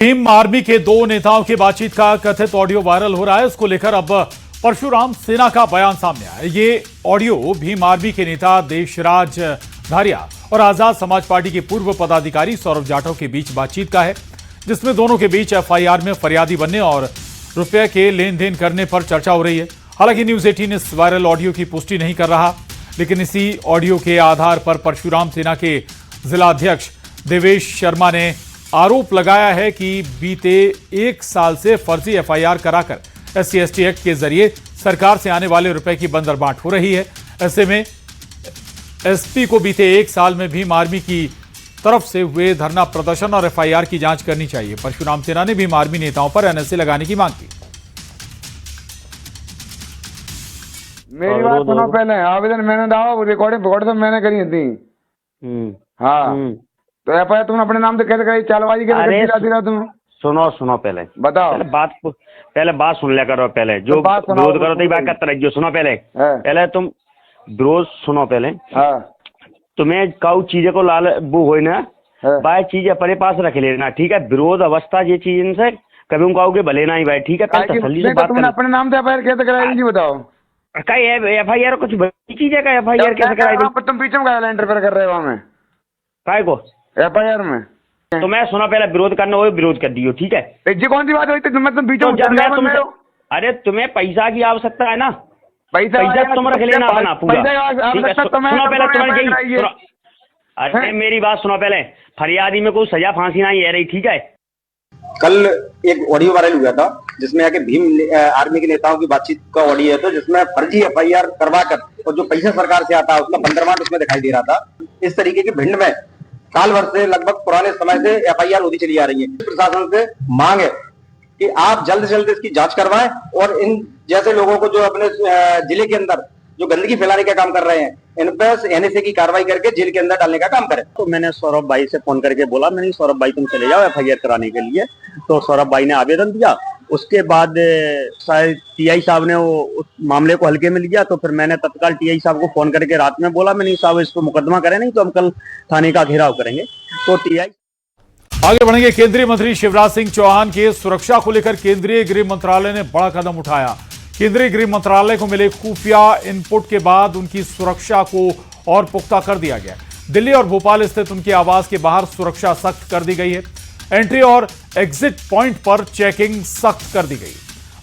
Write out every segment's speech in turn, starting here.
Bhim army के दो नेताओं की बातचीत का कथित ऑडियो वायरल हो रहा है। इसको लेकर अब परशुराम सेना का बयान सामने आया। ये ऑडियो भीम आर्मी के नेता देशराज धारिया और आजाद समाज पार्टी के पूर्व पदाधिकारी सौरभ जाटव के बीच बातचीत का है, जिसमें दोनों के बीच एफआईआर में फरियादी बनने और रुपए के लेन देन करने पर चर्चा हो रही है। हालांकि न्यूज 18 इस वायरल ऑडियो की पुष्टि नहीं कर रहा, लेकिन इसी ऑडियो के आधार पर परशुराम सेना के जिला अध्यक्ष देवेश शर्मा ने आरोप लगाया है कि बीते एक साल से फर्जी एफआईआर कराकर SC/ST एक्ट के जरिए सरकार से आने वाले रुपए की बंदरबांट हो रही है। ऐसे में एसपी को बीते एक साल में भीम आर्मी की तरफ से हुए धरना प्रदर्शन और एफआईआर की जांच करनी चाहिए। परशुराम सेना ने भीम आर्मी नेताओं पर NSA लगाने की मांग की। मेरी बात सुनो, पहले आवेदन मैंने डाला, रिकॉर्डिंग तो मैंने करी थी। हाँ, तो एफआईआर तुमने अपने नाम से कैसे कराई? चालबाजी कैसे करती तुम? सुनो पहले बताओ। पहले बात सुन लिया करो। पहले जो विरोध करो तो बात करते रहिए। सुनो पहले तुम विरोध सुनो पहले। तुम्हें कऊ चीजें को लाल वो हो ना भाई, चीज अपने पास रख लेना, ठीक है। विरोध अवस्था ये चीज इनसे कभी हम कहोगे भले ना ही भाई, ठीक है। तसल्ली से बात कर। अपने नाम से एफआईआर कैसे कराई जी बताओ? कई एफआईआर कुछ बड़ी चीज है? एफआईआर कैसे कराई? तुम पीछे में इंटरफेयर कर रहे हो हमें काय को एफआईआर में? तो मैं सुना पहले विरोध करना हो विरोध कर दियो, ठीक है। जी कौन सी बात हुई थी? तुम बीच में अरे तुम्हें पैसा की आवश्यकता है ना, पैसा तुम रख लेना अपना पूरा। अरे मेरी बात सुनो पहले, फरियादी में कोई सजा फांसी नहीं है रही, ठीक है। कल एक ऑडियो वायरल हुआ था जिसमें आके भीम आर्मी के नेताओं की बातचीत का ऑडियो है, तो जिसमें फर्जी एफआईआर करवाकर और जो पैसा सरकार से आता है उसका बंदरबांट उसमें दिखाई दे रहा था। इस तरीके की भिंड में साल भर से लगभग पुराने समय से एफआईआर होती चली आ रही है। प्रशासन से मांग है कि आप जल्द से जल्द इसकी जांच करवाएं और इन जैसे लोगों को जो अपने जिले के अंदर जो गंदगी फैलाने का काम कर रहे हैं, इन पर NSA की कार्रवाई करके जेल के अंदर डालने का काम करें। तो मैंने सौरभ भाई से फोन करके बोला, मैंने सौरभ भाई तुम चले जाओ एफआईआर कराने के लिए। तो सौरभ भाई ने आवेदन दिया। उसके बाद शायद TI साहब ने वो उस मामले को हल्के में लिया। तो फिर मैंने तत्काल TI साहब को फोन करके रात में बोला, मैंने साहब इसको मुकदमा करें, नहीं तो हम कल थाने का घेराव करेंगे। तो TI आगे बढ़ेंगे। केंद्रीय मंत्री शिवराज सिंह चौहान की सुरक्षा को लेकर केंद्रीय गृह मंत्रालय ने बड़ा कदम उठाया। केंद्रीय गृह मंत्रालय को मिले खुफिया इनपुट के बाद उनकी सुरक्षा को और पुख्ता कर दिया गया। दिल्ली और भोपाल स्थित उनके आवास के बाहर सुरक्षा सख्त कर दी गई है। एंट्री और एग्जिट पॉइंट पर चेकिंग सख्त कर दी गई।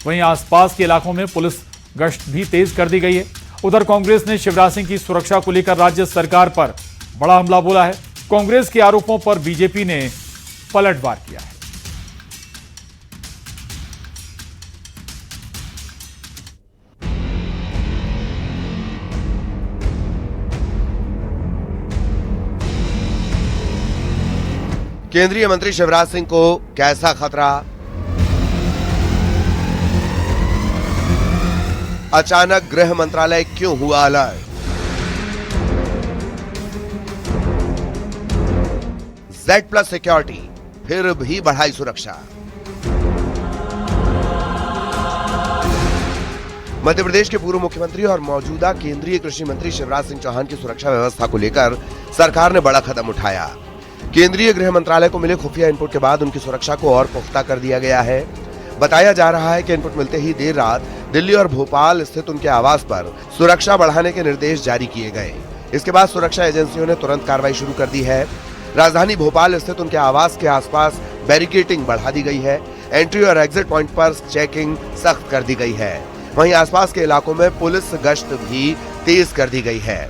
वहीं आसपास के इलाकों में पुलिस गश्त भी तेज कर दी गई है। उधर कांग्रेस ने शिवराज सिंह की सुरक्षा को लेकर राज्य सरकार पर बड़ा हमला बोला है। कांग्रेस के आरोपों पर बीजेपी ने पलटवार किया है। केंद्रीय मंत्री शिवराज सिंह को कैसा खतरा? अचानक गृह मंत्रालय क्यों हुआ अलर्ट? Z+ सिक्योरिटी फिर भी बढ़ाई सुरक्षा। मध्य प्रदेश के पूर्व मुख्यमंत्री और मौजूदा केंद्रीय कृषि मंत्री शिवराज सिंह चौहान की सुरक्षा व्यवस्था को लेकर सरकार ने बड़ा कदम उठाया। केंद्रीय गृह मंत्रालय को मिले खुफिया इनपुट के बाद उनकी सुरक्षा को और पुख्ता कर दिया गया है। बताया जा रहा है कि इनपुट मिलते ही देर रात दिल्ली और भोपाल स्थित उनके आवास पर सुरक्षा बढ़ाने के निर्देश जारी किए गए। इसके बाद सुरक्षा एजेंसियों ने तुरंत कार्रवाई शुरू कर दी है। राजधानी भोपाल स्थित उनके आवास के आसपास बैरिकेडिंग बढ़ा दी गई है। एंट्री और एग्जिट पॉइंट पर चेकिंग सख्त कर दी गई है। वहीं आसपास के इलाकों में पुलिस गश्त भी तेज कर दी गई है।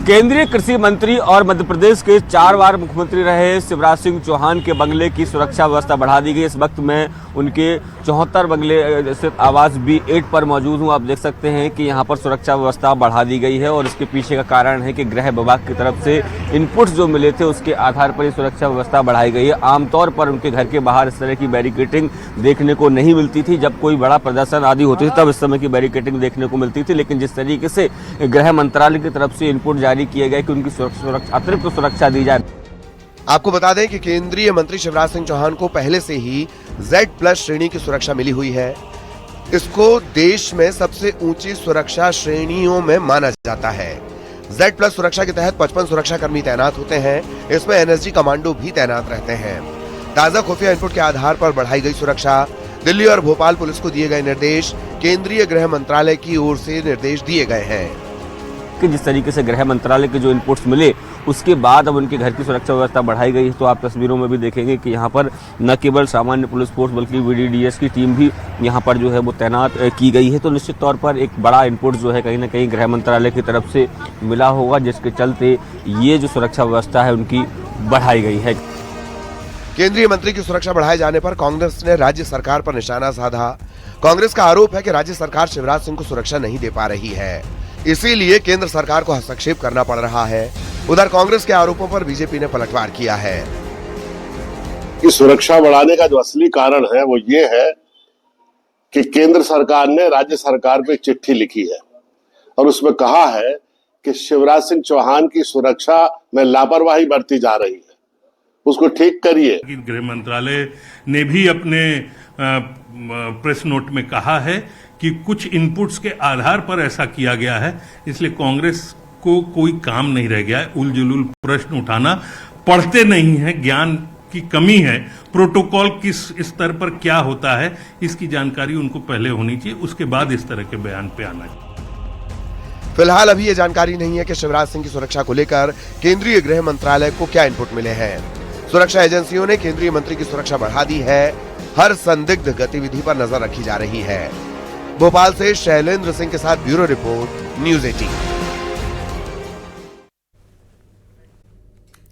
केंद्रीय कृषि मंत्री और मध्य प्रदेश के 4 बार मुख्यमंत्री रहे शिवराज सिंह चौहान के बंगले की सुरक्षा व्यवस्था बढ़ा दी गई। इस वक्त मैं उनके 74 बंगले स्थित आवास B8 पर मौजूद हूं। आप देख सकते हैं कि यहां पर सुरक्षा व्यवस्था बढ़ा दी गई है और इसके पीछे का कारण है कि गृह विभाग की तरफ से इनपुट्स जो मिले थे उसके आधार पर ये सुरक्षा व्यवस्था बढ़ाई गई है। आमतौर पर उनके घर के बाहर इस तरह की बैरिकेडिंग देखने को नहीं मिलती थी। जब कोई बड़ा प्रदर्शन आदि होती थी तब इस समय की बैरिकेडिंग देखने को मिलती थी, लेकिन जिस तरीके से गृह मंत्रालय की तरफ से इनपुट जारी किए गए कि उनकी अतिरिक्त सुरक्षा दी जाए। आपको बता दें कि केंद्रीय मंत्री शिवराज सिंह चौहान को पहले से ही Z+ श्रेणी की सुरक्षा मिली हुई है। इसको देश में सबसे ऊंची सुरक्षा श्रेणियों में माना जाता है। Z+ सुरक्षा के तहत 55 सुरक्षा कर्मी तैनात होते हैं। इसमें NSG कमांडो भी तैनात रहते हैं। ताजा खुफिया इनपुट के आधार पर बढ़ाई गई सुरक्षा। दिल्ली और भोपाल पुलिस को दिए गए निर्देश, केंद्रीय गृह मंत्रालय की ओर से निर्देश दिए गए हैं कि जिस तरीके से गृह मंत्रालय के जो इनपुट्स मिले उसके बाद अब उनके घर की सुरक्षा व्यवस्था बढ़ाई गई है। तो आप तस्वीरों में भी देखेंगे कि यहाँ पर न केवल सामान्य पुलिस फोर्स बल्कि VDDS की टीम भी यहाँ पर जो है वो तैनात की गई है। तो निश्चित तौर पर एक बड़ा इनपुट जो है कहीं ना कहीं गृह मंत्रालय की तरफ से मिला होगा, जिसके चलते ये जो सुरक्षा व्यवस्था है उनकी बढ़ाई गई है। केंद्रीय मंत्री की सुरक्षा बढ़ाए जाने पर कांग्रेस ने राज्य सरकार पर निशाना साधा। कांग्रेस का आरोप है कि राज्य सरकार शिवराज सिंह को सुरक्षा नहीं दे पा रही है, इसीलिए केंद्र सरकार को हस्तक्षेप करना पड़ रहा है। उधर कांग्रेस के आरोपों पर बीजेपी ने पलटवार किया है कि सुरक्षा बढ़ाने का जो असली कारण है वो ये है कि केंद्र सरकार ने राज्य सरकार को एक चिट्ठी लिखी है और उसमें कहा है कि शिवराज सिंह चौहान की सुरक्षा में लापरवाही बरती जा रही है, उसको ठीक करिए। गृह मंत्रालय ने भी अपने प्रेस नोट में कहा है कि कुछ इनपुट्स के आधार पर ऐसा किया गया है, इसलिए कांग्रेस को कोई काम नहीं रह गया है उलझुल प्रश्न उठाना। पढ़ते नहीं है, ज्ञान की कमी है, प्रोटोकॉल किस स्तर पर क्या होता है इसकी जानकारी उनको पहले होनी चाहिए, उसके बाद इस तरह के बयान पे आना चाहिए। फिलहाल अभी ये जानकारी नहीं है कि शिवराज सिंह की सुरक्षा को लेकर केंद्रीय गृह मंत्रालय को क्या इनपुट मिले हैं। सुरक्षा एजेंसियों ने केंद्रीय मंत्री की सुरक्षा बढ़ा दी है। हर संदिग्ध गतिविधि पर नजर रखी जा रही है। भोपाल से शैलेंद्र सिंह के साथ ब्यूरो रिपोर्ट, न्यूज़ 18।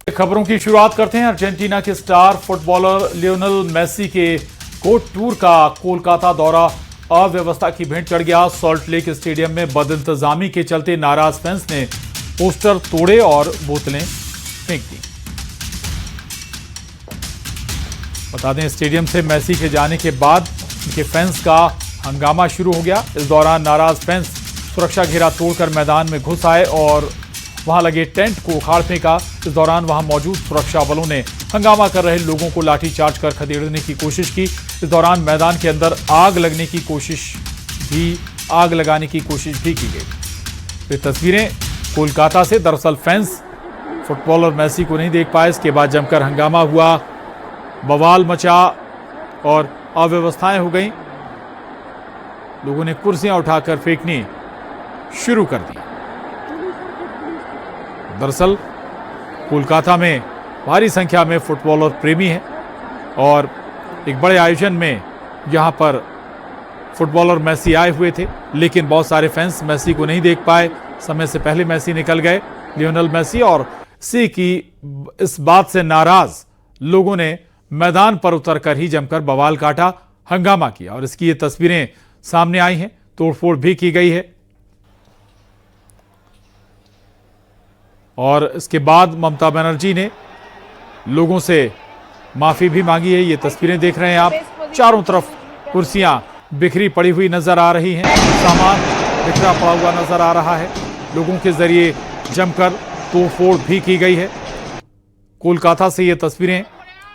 खबरों की शुरुआत करते हैं। अर्जेंटीना के स्टार फुटबॉलर लियोनेल मेसी के कोर्ट टूर का कोलकाता दौरा अव्यवस्था की भेंट चढ़ गया। सॉल्ट लेक स्टेडियम में बदइंतजामी के चलते नाराज फैंस ने पोस्टर तोड़े और बोतलें फेंक दी। बता दें, स्टेडियम से मेसी के जाने के बाद उनके फैंस का हंगामा शुरू हो गया। इस दौरान नाराज फैंस सुरक्षा घेरा तोड़कर मैदान में घुस आए और वहां लगे टेंट को उखाड़ फेंका। इस दौरान वहां मौजूद सुरक्षा बलों ने हंगामा कर रहे लोगों को लाठीचार्ज कर खदेड़ने की कोशिश की। इस दौरान मैदान के अंदर आग लगाने की कोशिश भी की गई। ये तस्वीरें कोलकाता से। दरअसल फैंस फुटबॉलर मेसी को नहीं देख पाए। इसके बाद जमकर हंगामा हुआ, बवाल मचा और अव्यवस्थाएं हो गई। लोगों ने कुर्सियां उठाकर फेंकनी शुरू कर दी। दरअसल कोलकाता में भारी संख्या में फुटबॉलर प्रेमी हैं और एक बड़े आयोजन में यहां पर फुटबॉलर मेसी आए हुए थे, लेकिन बहुत सारे फैंस मेसी को नहीं देख पाए। समय से पहले मेसी निकल गए, लियोनेल मेसी, और इसी की इस बात से नाराज लोगों ने मैदान पर उतरकर ही जमकर बवाल काटा, हंगामा किया और इसकी ये तस्वीरें सामने आई हैं। तोड़फोड़ भी की गई है और इसके बाद ममता बनर्जी ने लोगों से माफी भी मांगी है। ये तस्वीरें देख रहे हैं आप, चारों तरफ कुर्सियां बिखरी पड़ी हुई नजर आ रही हैं, सामान बिखरा पड़ा हुआ नजर आ रहा है। लोगों के जरिए जमकर तोड़फोड़ भी की गई है। कोलकाता से ये तस्वीरें।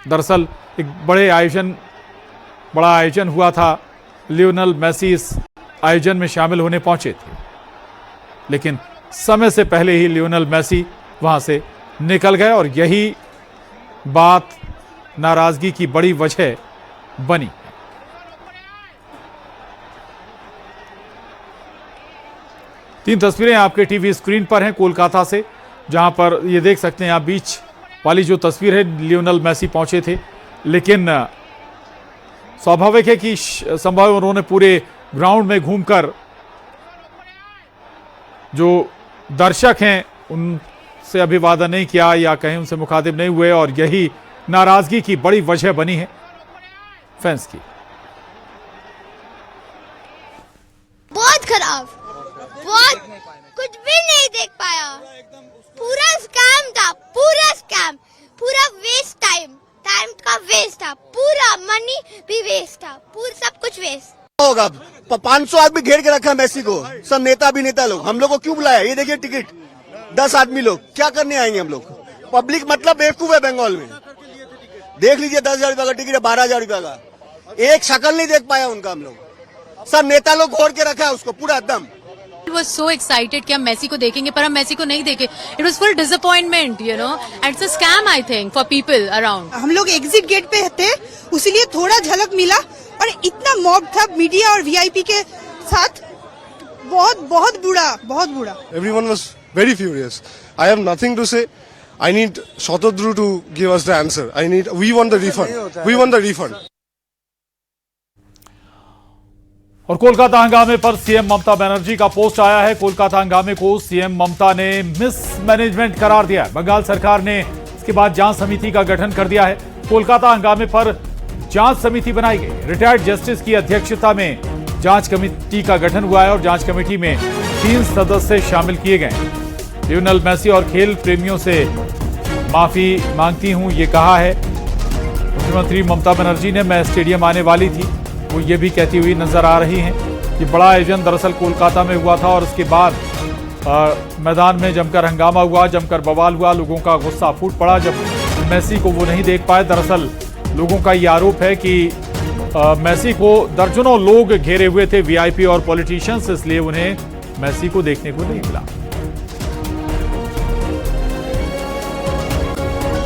दरअसल एक बड़ा आयोजन हुआ था। लियोनेल मेसी इस आयोजन में शामिल होने पहुंचे थे, लेकिन समय से पहले ही लियोनेल मेसी वहां से निकल गए और यही बात नाराजगी की बड़ी वजह बनी। तीन तस्वीरें आपके टीवी स्क्रीन पर हैं कोलकाता से, जहां पर ये देख सकते हैं आप, बीच वाली जो तस्वीर है लियोनेल मेसी पहुंचे थे, लेकिन स्वाभाविक है कि संभव उन्होंने पूरे ग्राउंड में घूमकर जो दर्शक हैं उनसे अभिवादन नहीं किया या कहीं उनसे मुखातिब नहीं हुए और यही नाराजगी की बड़ी वजह बनी है फैंस की। बहुत खराब, बहुत कुछ भी नहीं देख पाया। पूरा स्कैम था, पूरा वेस्ट टाइम का वेस्ट था, पूरा मनी भी वेस्ट था, पूरा सब कुछ वेस्ट होगा। 500 आदमी घेर के रखा है मेसी को, सब नेता अभिनेता लोग। हम लोग को क्यों बुलाया? ये देखिए टिकट 10 आदमी लोग, क्या करने आएंगे हम लोग? पब्लिक मतलब बेवकूफ है बंगाल में। देख लीजिए 10,000 रुपए का टिकट है, 12,000 रुपए का, एक शक्ल नहीं देख पाया उनका हम लोग। सब नेता लोग घोर के रखा है उसको पूरा एकदम। was so excited कि हम मेसी को देखेंगे, पर हम मेसी को नहीं देखे. It was full disappointment, you know. And it's a scam, I think, for people around. हम लोग एग्जिट गेट पे थे, उसीलिए थोड़ा झलक मिला और इतना मॉब था मीडिया और वीआईपी के साथ. बहुत बुरा. Everyone was very furious. I have nothing to say. I need Shatadru to give us the answer. We want the refund. We want the refund. और कोलकाता हंगामे पर सीएम ममता बनर्जी का पोस्ट आया है. कोलकाता हंगामे को सीएम ममता ने मिसमैनेजमेंट करार दिया है. बंगाल सरकार ने इसके बाद जांच समिति का गठन कर दिया है. कोलकाता हंगामे पर जांच समिति बनाई गई. रिटायर्ड जस्टिस की अध्यक्षता में जांच कमेटी का गठन हुआ है और जांच कमेटी में 3 सदस्य शामिल किए गए. लियोनेल मेसी और खेल प्रेमियों से माफी मांगती हूं, ये कहा है मुख्यमंत्री ममता बनर्जी ने. मैं स्टेडियम आने वाली थी, वो ये भी कहती हुई नजर आ रही हैं कि बड़ा आयोजन दरअसल कोलकाता में हुआ था और उसके बाद मैदान में जमकर हंगामा हुआ, जमकर बवाल हुआ, लोगों का गुस्सा फूट पड़ा जब मेसी को वो नहीं देख पाए. दरअसल लोगों का ये आरोप है कि मेसी को दर्जनों लोग घेरे हुए थे, वीआईपी और पॉलिटिशियंस, इसलिए उन्हें मेसी को देखने को नहीं मिला.